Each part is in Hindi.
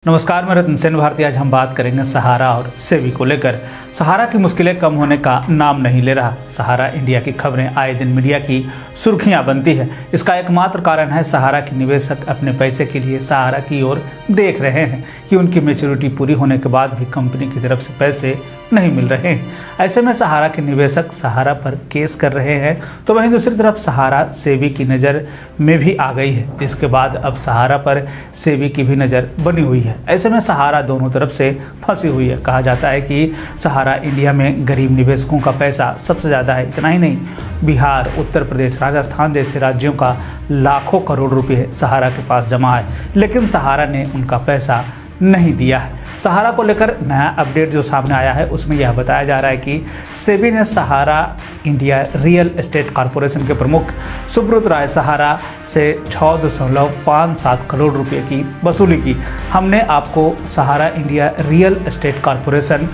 नमस्कार, मैं रतन सेन भारती। आज हम बात करेंगे सहारा और सेबी को लेकर। सहारा की मुश्किलें कम होने का नाम नहीं ले रहा। सहारा इंडिया की खबरें आए दिन मीडिया की सुर्खियां बनती है। इसका एकमात्र कारण है सहारा के निवेशक अपने पैसे के लिए सहारा की ओर देख रहे हैं कि उनकी मैच्योरिटी पूरी होने के बाद भी कंपनी की तरफ से पैसे नहीं मिल रहे हैं। ऐसे में सहारा के निवेशक सहारा पर केस कर रहे हैं, तो वहीं दूसरी तरफ सहारा सेबी की नज़र में भी आ गई है, जिसके बाद अब सहारा पर सेबी की भी नज़र बनी हुई है। ऐसे में सहारा दोनों तरफ से फंसी हुई है। कहा जाता है कि सहारा इंडिया में गरीब निवेशकों का पैसा सबसे ज़्यादा है। इतना ही नहीं, बिहार, उत्तर प्रदेश, राजस्थान जैसे राज्यों का लाखों करोड़ रुपए सहारा के पास जमा है, लेकिन सहारा ने उनका पैसा नहीं दिया है। सहारा को लेकर नया अपडेट जो सामने आया है उसमें यह बताया जा रहा है कि सेबी ने सहारा इंडिया रियल एस्टेट कॉरपोरेशन के प्रमुख सुब्रत राय सहारा से 6.57 करोड़ रुपए की वसूली की। हमने आपको सहारा इंडिया रियल एस्टेट कॉरपोरेशन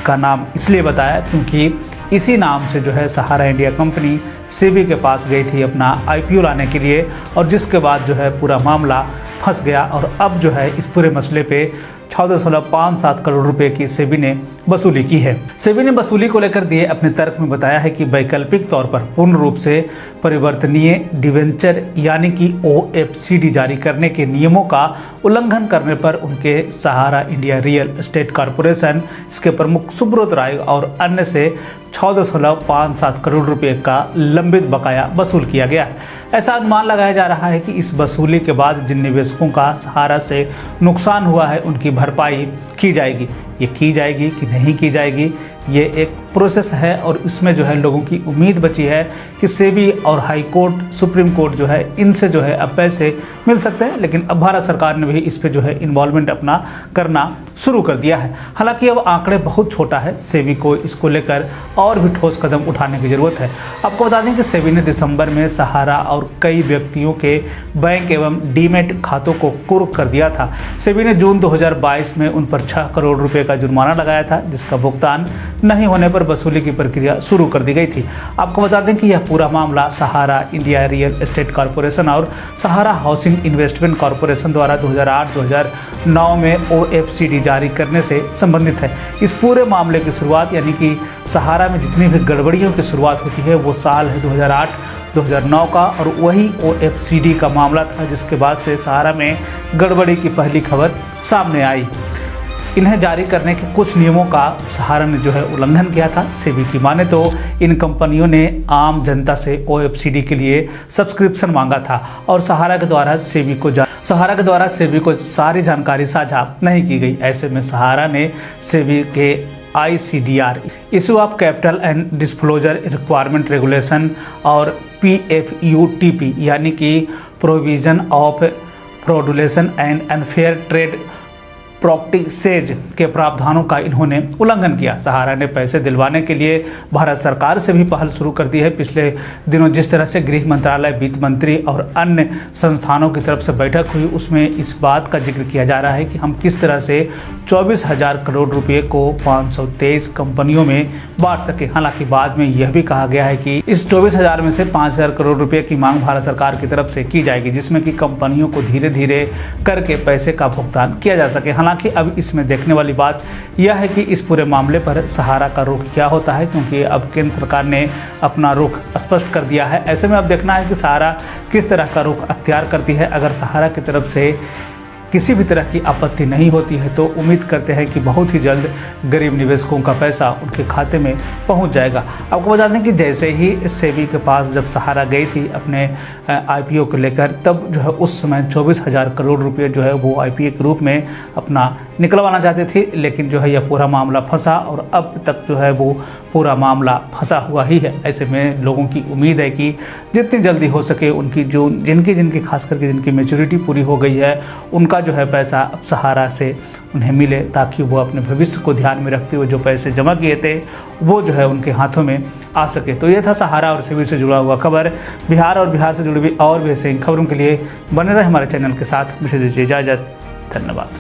का नाम इसलिए बताया क्योंकि इसी नाम से जो है सहारा इंडिया कंपनी सेबी के पास गई थी अपना आईपीओ लाने के लिए, और जिसके बाद जो है पूरा मामला फंस गया और अब जो है इस पूरे मसले पे 6.57 करोड़ रुपए की सेबी ने वसूली की है। सेबी ने वसूली को लेकर दिए अपने तर्क में बताया है कि वैकल्पिक तौर पर पूर्ण रूप से परिवर्तनीय डिवेंचर यानी कि OFCD जारी करने के नियमों का उल्लंघन करने पर उनके सहारा इंडिया रियल एस्टेट कॉरपोरेशन, इसके प्रमुख सुब्रत राय और अन्य से 6.57 करोड़ रुपए का लंबित बकाया वसूल किया गया। ऐसा अनुमान लगाया जा रहा है कि इस वसूली के बाद जिन निवेशकों का सहारा से नुकसान हुआ है उनकी भरपाई की जाएगी। ये की जाएगी कि नहीं की जाएगी, ये एक प्रोसेस है और इसमें जो है लोगों की उम्मीद बची है कि सेबी और हाई कोर्ट, सुप्रीम कोर्ट जो है इनसे जो है अब पैसे मिल सकते हैं। लेकिन अब भारत सरकार ने भी इस पे जो है इन्वॉल्वमेंट अपना करना शुरू कर दिया है। हालांकि अब आंकड़े बहुत छोटा है, सेबी को इसको लेकर और भी ठोस कदम उठाने की ज़रूरत है। आपको बता दें कि सेबी ने दिसंबर में सहारा और कई व्यक्तियों के बैंक एवं डीमेट खातों को कुर्क कर दिया था। सेबी ने जून 2022 में उन पर 6 करोड़ रुपए का जुर्माना लगाया था, जिसका भुगतान नहीं होने पर वसूली की प्रक्रिया शुरू कर दी गई थी। आपको बता दें कि यह पूरा मामला सहारा इंडिया रियल एस्टेट कॉरपोरेशन और सहारा हाउसिंग इन्वेस्टमेंट कॉरपोरेशन द्वारा 2008-2009 में OFCD जारी करने से संबंधित है। इस पूरे मामले की शुरुआत यानी कि सहारा में जितनी भी गड़बड़ियों की शुरुआत होती है वो साल है 2008-2009 का, और वही OFCD का मामला था जिसके बाद से सहारा में गड़बड़ी की पहली खबर सामने आई। इन्हें जारी करने के कुछ नियमों का सहारा ने जो है उल्लंघन किया था। सेबी की माने तो इन कंपनियों ने आम जनता से OFCD के लिए सब्सक्रिप्शन मांगा था और सहारा के द्वारा सेबी को सारी जानकारी साझा नहीं की गई। ऐसे में सहारा ने सेबी के ICDR issue of capital and disclosure requirement regulation और PFUTP यानी कि provision of fraudulent and unfair trade practices के प्रावधानों का इन्होंने उल्लंघन किया। सहारा ने पैसे दिलवाने के लिए भारत सरकार से भी पहल शुरू कर दी है। पिछले दिनों जिस तरह से गृह मंत्रालय, वित्त मंत्री और अन्य संस्थानों की तरफ से बैठक हुई उसमें इस बात का जिक्र किया जा रहा है कि हम किस तरह से 24,000 करोड़ रुपए को 523 कंपनियों में बांट सके। हालांकि बाद में यह भी कहा गया है कि इस 24,000 में से 5,000 करोड़ रुपए की मांग भारत सरकार की तरफ से की जाएगी, जिसमें कि कंपनियों को धीरे धीरे करके पैसे का भुगतान किया जा सके। हालांकि अब इसमें देखने वाली बात यह है कि इस पूरे मामले पर सहारा का रुख क्या होता है, क्योंकि अब केंद्र सरकार ने अपना रुख स्पष्ट कर दिया है। ऐसे में अब देखना है कि सहारा किस तरह का रुख अख्तियार करती है। अगर सहारा की तरफ से किसी भी तरह की आपत्ति नहीं होती है तो उम्मीद करते हैं कि बहुत ही जल्द गरीब निवेशकों का पैसा उनके खाते में पहुंच जाएगा। आपको बता दें कि जैसे ही सेबी के पास जब सहारा गई थी अपने IPO को लेकर, तब जो है उस समय 24,000 करोड़ रुपए जो है वो IPO के रूप में अपना निकलवाना चाहते थे, लेकिन जो है यह पूरा मामला फंसा और अब तक जो है वो पूरा मामला फंसा हुआ ही है। ऐसे में लोगों की उम्मीद है कि जितनी जल्दी हो सके उनकी जो जिनकी खास करके जिनकी मैच्योरिटी पूरी हो गई है उनका जो है पैसा अब सहारा से उन्हें मिले, ताकि वो अपने भविष्य को ध्यान में रखते हुए जो पैसे जमा किए थे वो जो है उनके हाथों में आ सके। तो ये था सहारा और सेबी से जुड़ा हुआ खबर। बिहार और बिहार से जुड़ी हुई और भी ऐसे खबरों के लिए बने रहे हमारे चैनल के साथ। मुझे दीजिए इजाज़त। धन्यवाद।